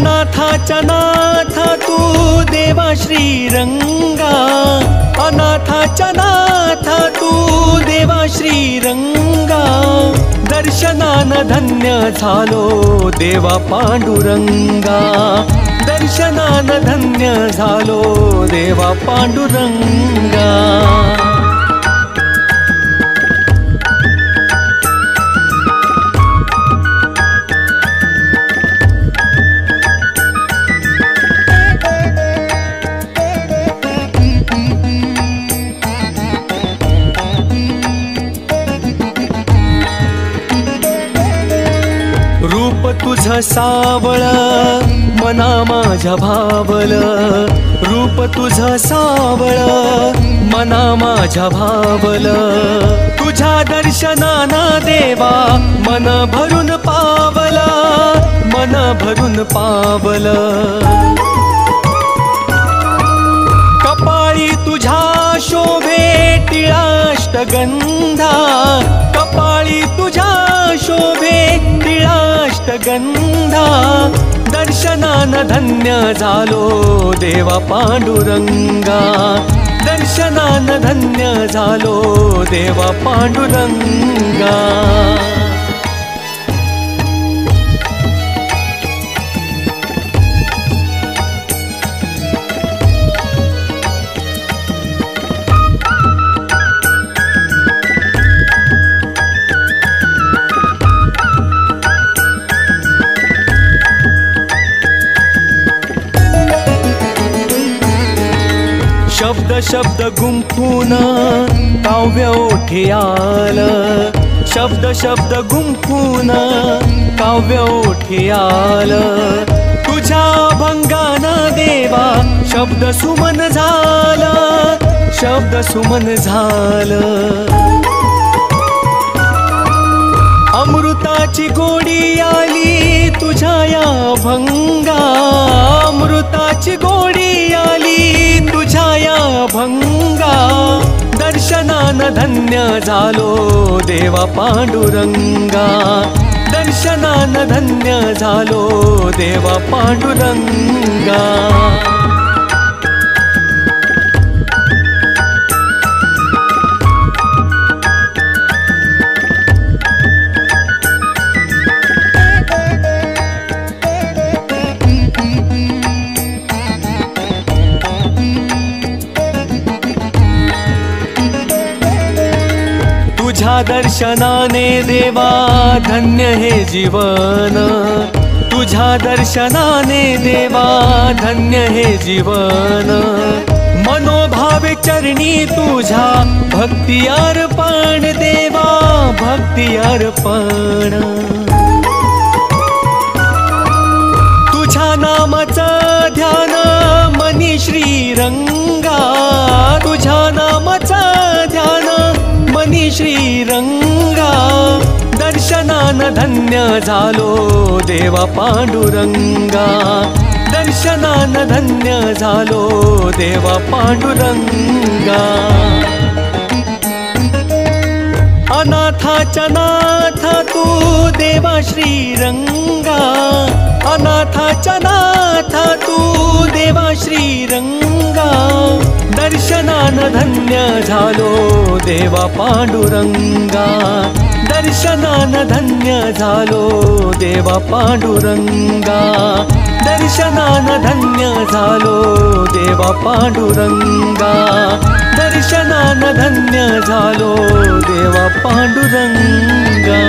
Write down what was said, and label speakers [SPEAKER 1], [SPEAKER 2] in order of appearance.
[SPEAKER 1] अनाथाच्या नाथ तू देवा श्रीरंगा, अनाथाच्या नाथ तू देवा श्रीरंगा, दर्शनान धन्य झालो देवा पांडुरंगा, दर्शनान धन्य झालो देवा पांडुरंगा। रूप तुझं सावळ मना माझ्या भावल, रूप तुझं सावळ मना माझ्या भावल, तुझ्या दर्शनाना देवा मन भरून पावल, मन भरून पावल। कपाळी तुझ्या शोभे टिळाष्टगंधा, कपाळी तुझ्या शोभे टिळाष्टगंधा, दर्शनान धन्य झालो देवा पांडुरंगा, दर्शनान धन्य झालो देवा पांडुरंगा। शब्द शब्द गुंफून काव्य ओठे आलं, शब्द शब्द गुंफून काव्य ओठे आलं, तुझ्या भंगान देवा शब्द सुमन झालं, शब्द सुमन झालं। अमृताची गोडी आली तुझ्या या भंगा, अमृताची गोडी आली तुझ्या या भंगा, दर्शनान धन्य झालो देवा पांडुरंगा, दर्शनान धन्य झालो देवा पांडुरंगा। तुझ्या दर्शनाने देवा धन्य हे जीवन, तुझ्या दर्शनाने देवा धन्य हे जीवन, मनोभावे चरणी तुझ्या भक्ती अर्पण देवा भक्ती अर्पण। तुझ्या नामाचं ध्यान मनी श्रीरंगा, तुझ्या नामाचं ध्यान मनी श्रीरंगा, दर्शनान धन्य झालो देवा पांडुरंगा, दर्शनान धन्य झालो देवा पांडुरंगा। अनाथाच्या नाथ तू देवा श्रीरंगा, अनाथाच्या नाथ तू देवा श्रीरंगा, दर्शनान धन्य झालो देवा पांडुरंगा, दर्शनान धन्य झालो देवा पांडुरंगा, दर्शनान धन्य झालो देवा पांडुरंगा, दर्शनान धन्य झालो देवा पांडुरंगा।